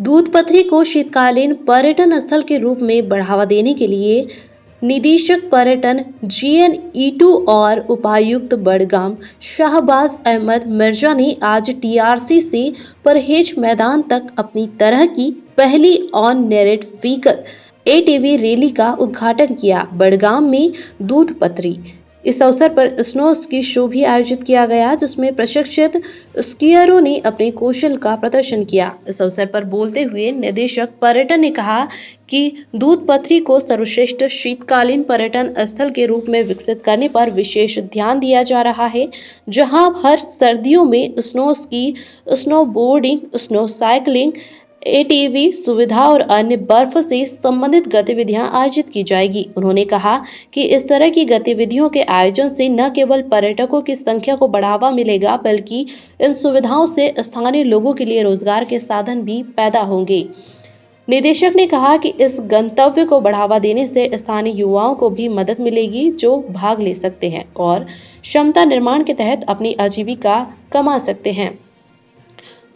दूध पथरी को शीतकालीन पर्यटन स्थल के रूप में बढ़ावा देने के लिए निदेशक पर्यटन जीएन ईटू और उपायुक्त बड़गाम शाहबाज अहमद मिर्जा ने आज टीआरसी से परहेज मैदान तक अपनी तरह की पहली on narrate vehicle ATV rally का उद्घाटन किया। बड़गाम में दूध पथरी इस अवसर पर स्नो स्की शो भी आयोजित किया गया, जिसमें प्रशिक्षित स्कीयरों ने अपने कौशल का प्रदर्शन किया। इस अवसर पर बोलते हुए निदेशक पर्यटन ने कहा कि दूध पथरी को सर्वश्रेष्ठ शीतकालीन पर्यटन स्थल के रूप में विकसित करने पर विशेष ध्यान दिया जा रहा है, जहां हर सर्दियों में snow ski, snow boarding, snow cycling, ATV सुविधा और अन्य बर्फ से संबंधित गतिविधियां आयोजित की जाएगी। उन्होंने कहा कि इस तरह की गतिविधियों के आयोजन से न केवल पर्यटकों की संख्या को बढ़ावा मिलेगा, बल्कि इन सुविधाओं से स्थानीय लोगों के लिए रोजगार के साधन भी पैदा होंगे। निदेशक ने कहा कि इस गंतव्य को बढ़ावा देने से स्थानीय युवाओं को भी मदद मिलेगी, जो भाग ले सकते हैं और क्षमता निर्माण के तहत अपनी आजीविका कमा सकते हैं।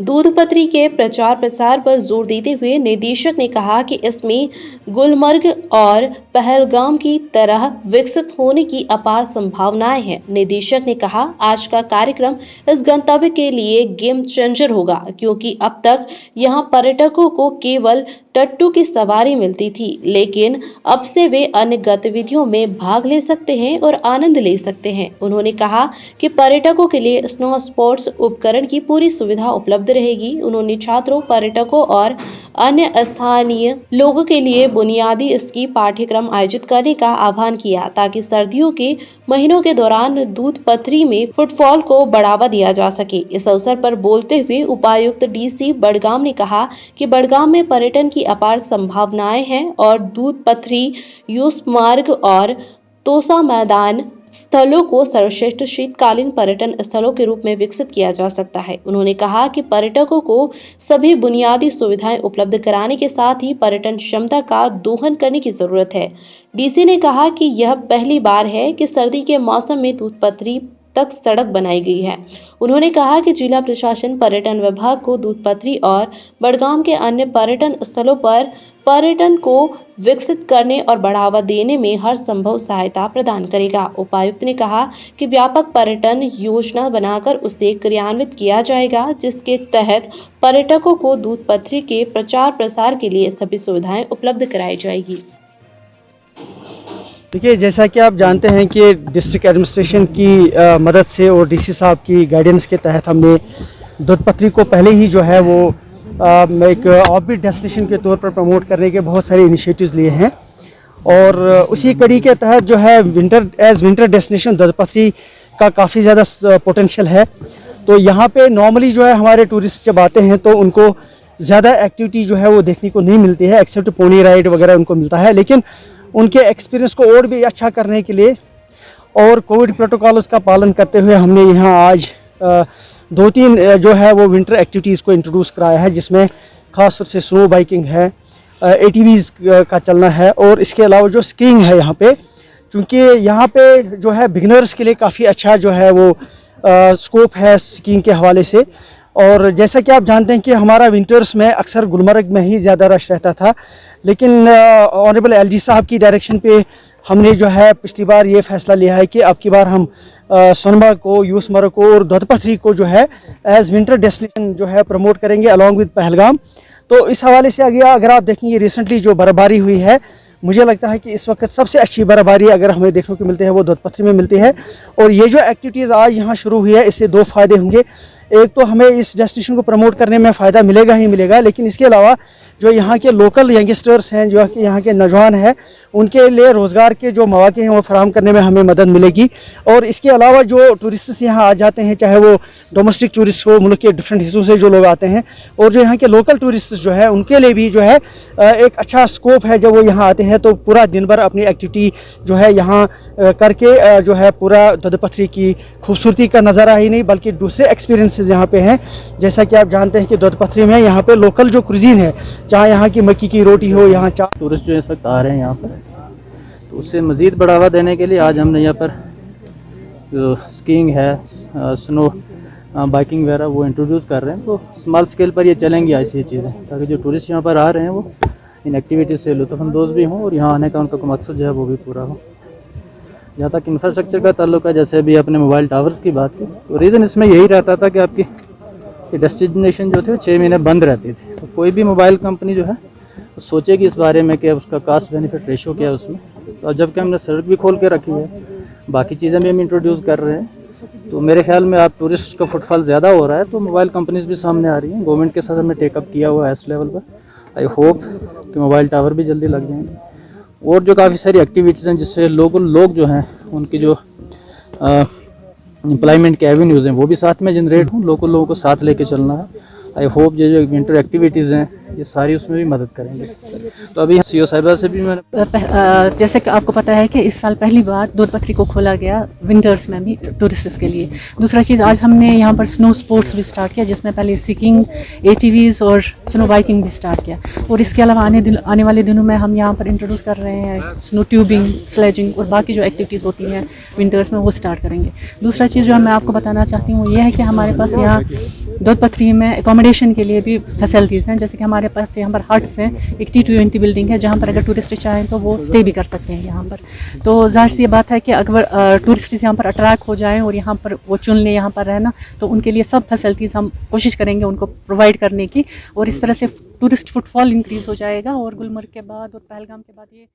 दूध पथरी के प्रचार प्रसार पर जोर देते हुए निदेशक ने कहा कि इसमें गुलमर्ग और पहलगाम की तरह विकसित होने की अपार संभावनाएं हैं। निदेशक ने कहा, आज का कार्यक्रम इस गंतव्य के लिए गेम चेंजर होगा, क्योंकि अब तक यहां पर्यटकों को केवल टट्टू की सवारी मिलती थी, लेकिन अब से वे अन्य गतिविधियों में भाग ले सकते हैं और आनंद ले सकते हैं। उन्होंने कहा कि पर्यटकों के लिए स्नो स्पोर्ट्स उपकरण की पूरी सुविधा उपलब्ध रहेगी। उन्होंने छात्रों, पर्यटकों और अन्य स्थानीय लोगों के लिए बुनियादी स्की पाठ्यक्रम आयोजित करने का आह्वान किया, ताकि सर्दियों के महीनों के दौरान दूध पथरी में फुटफॉल को बढ़ावा दिया जा सके। इस अवसर पर बोलते हुए उपायुक्त डीसी बड़गाम ने कहा कि बड़गाम में पर्यटन की अपार संभावनाएं हैं और दूध पथरी, यूस मार्ग और तोसा मैदान स्थलों को सर्वश्रेष्ठ शीतकालीन पर्यटन स्थलों के रूप में विकसित किया जा सकता है। उन्होंने कहा कि पर्यटकों को सभी बुनियादी सुविधाएं उपलब्ध कराने के साथ ही पर्यटन क्षमता का दोहन करने की जरूरत है। डीसी ने कहा कि यह पहली बार है कि सर्दी के मौसम में दूध पथरी तक सड़क बनाई गई है। उन्होंने कहा कि जिला प्रशासन पर्यटन विभाग को दूध पथरी और बड़गाम के अन्य पर्यटन स्थलों पर पर्यटन को विकसित करने और बढ़ावा देने में हर संभव सहायता प्रदान करेगा। उपायुक्त ने कहा कि व्यापक पर्यटन योजना बनाकर उसे क्रियान्वित किया जाएगा, जिसके तहत पर्यटकों को दूध पथरी के प्रचार प्रसार के लिए सभी सुविधाएं उपलब्ध कराई जाएगी। देखिए, जैसा कि आप जानते हैं कि डिस्ट्रिक्ट एडमिनिस्ट्रेशन की मदद से और डीसी साहब की गाइडेंस के तहत हमने दूध पथरी को पहले ही जो है वो एक ऑफबीट डेस्टिनेशन के तौर पर प्रमोट करने के बहुत सारे इनिशिएटिव्स लिए हैं और उसी कड़ी के तहत जो है विंटर डेस्टिनेशन दूध पथरी का काफ़ी ज़्यादा पोटेंशियल है। तो यहाँ पे नॉर्मली जो है हमारे टूरिस्ट जब आते हैं तो उनको ज़्यादा एक्टिविटी जो है वो देखने को नहीं मिलती है, एक्सेप्ट पोनी राइड वगैरह उनको मिलता है, लेकिन उनके एक्सपीरियंस को और भी अच्छा करने के लिए और कोविड प्रोटोकॉल्स का पालन करते हुए हमने यहाँ आज 2-3 जो है वो विंटर एक्टिविटीज़ को इंट्रोड्यूस कराया है, जिसमें ख़ास तौर से स्नो बाइकिंग है, एटीवीज़ का चलना है और इसके अलावा जो स्कीइंग है यहाँ पे, क्योंकि यहाँ पे जो है बिगिनर्स के लिए काफ़ी अच्छा जो है वो स्कोप है स्कीइंग के हवाले से। और जैसा कि आप जानते हैं कि हमारा विंटर्स में अक्सर गुलमर्ग में ही ज़्यादा रश रहता था, लेकिन ऑनरेबल एलजी साहब की डायरेक्शन पे हमने जो है पिछली बार ये फैसला लिया है कि अब की बार हम सोनमर्ग को, यूसमर्ग को और दूध पथरी को जो है एज विंटर डेस्टिनेशन जो है प्रमोट करेंगे अलॉन्ग विद पहलगाम। तो इस हवाले से अगर आप देखेंगे रिसेंटली जो बर्फबारी हुई है, मुझे लगता है कि इस वक्त सबसे अच्छी बर्फबारी अगर हमें देखने को मिलती है वो दूध पथरी में मिलती है। और ये जो एक्टिविटीज़ आज यहाँ शुरू हुई है, इससे 2 फ़ायदे होंगे। एक तो हमें इस डेस्टिनेशन को प्रमोट करने में फ़ायदा मिलेगा ही मिलेगा, लेकिन इसके अलावा जो यहाँ के लोकल यंगस्टर्स हैं, जो कि यहाँ के नौजवान हैं, उनके लिए रोज़गार के जो मौके हैं वो फराहम करने में हमें मदद मिलेगी। और इसके अलावा जो टूरिस्ट्स यहाँ आ जाते हैं, चाहे वो डोमेस्टिक टूरिस्ट हो, मुल्क के डिफरेंट हिस्सों से जो लोग आते हैं, और जो यहाँ के लोकल टूरिस्ट जो है उनके लिए भी जो है एक अच्छा स्कोप है। जब वो यहाँ आते हैं तो पूरा दिन भर अपनी एक्टिविटी जो है यहाँ करके जो है पूरा दूध पथरी की खूबसूरती का नज़ारा ही नहीं बल्कि दूसरे एक्सपीरियंसेस यहाँ पे हैं। जैसा कि आप जानते हैं कि दूध पथरी में यहाँ पे लोकल जो कुजीन है, चाहे यहाँ की मक्की की रोटी हो, यहाँ चाय, टूरिस्ट जो इस वक्त आ रहे हैं यहाँ पर, तो उससे मज़ीद बढ़ावा देने के लिए आज हमने यहाँ पर जो स्कीइंग है, स्नो बाइकिंग वगैरह वो इंट्रोड्यूस कर रहे हैं। तो स्मॉल स्केल पर ये चलेंगी ऐसी ये चीज़ें, ताकि जो टूरिस्ट यहाँ पर आ रहे हैं वो इन एक्टिविटीज़ से लुत्फ़अंदोज़ भी हों और यहाँ आने का उनका मकसद जो है वो भी पूरा हो। जहाँ तक इंफ्रास्ट्रक्चर का ताल्लुक है, जैसे अभी अपने मोबाइल टावर्स की बात की, तो रीज़न इसमें यही रहता था कि आपकी ये डेस्टिनेशन जो थे वो 6 महीने बंद रहती थी। तो कोई भी मोबाइल कंपनी जो है वो सोचेगी इस बारे में कि उसका कास्ट बेनिफिट रेशो क्या है उसमें। तो जबकि हमने सड़क भी खोल के रखी है, बाकी चीज़ें भी हम इंट्रोड्यूस कर रहे हैं, तो मेरे ख्याल में आप टूरिस्ट का फुटफॉल ज़्यादा हो रहा है, तो मोबाइल कंपनीज़ भी सामने आ रही हैं। गवर्नमेंट के साथ हमने टेकअप किया हुआ है इस लेवल पर। आई होप कि मोबाइल टावर भी जल्दी लग जाएंगे और जो काफ़ी सारी एक्टिविटीज़ हैं जिससे लोग जो हैं उनकी जो एम्प्लॉयमेंट के एवेन्यूज़ हैं वो भी साथ में जनरेट हों। लोगों को साथ लेके चलना है। आई होप ये जो विंटर एक्टिविटीज़ हैं ये सारी उसमें भी मदद करेंगे। तो अभी सीओ साहिबा से भी मैंने जैसे कि आपको पता है कि इस साल पहली बार दूध पथरी को खोला गया विंटर्स में भी टूरिस्ट्स के लिए। दूसरा चीज़, आज हमने यहाँ पर स्नो स्पोर्ट्स भी स्टार्ट किया, जिसमें पहले स्कीइंग, ATVs और स्नो बाइकिंग भी स्टार्ट किया। और इसके अलावा आने वाले दिनों में हम यहाँ पर इंट्रोड्यूस कर रहे हैं स्नो ट्यूबिंग, स्लेजिंग और बाकी जो एक्टिविटीज़ होती हैं विंटर्स में वो स्टार्ट करेंगे। दूसरा चीज़ जो मैं आपको बताना चाहती हूँ वो ये है कि हमारे पास यहाँ दूध पथरी में एकोमोडेशन के लिए भी फैसिलिटीज़ हैं। जैसे कि हमारे पास यहाँ पर हट्स हैं, एक T20 बिल्डिंग है जहाँ पर अगर टूरिस्ट चाहें तो वो स्टे भी कर सकते हैं यहाँ पर। तो ज़ाहिर सी ये बात है कि अगर टूरिस्ट यहाँ पर अट्रैक्ट हो जाएं और यहाँ पर वो चुन लें यहाँ पर रहना, तो उनके लिए सब फैसिलिटीज़ हम कोशिश करेंगे उनको प्रोवाइड करने की, और इस तरह से टूरिस्ट फुटफॉल इंक्रीज़ हो जाएगा। और गुलमर्ग के बाद और पहलगाम के बाद ये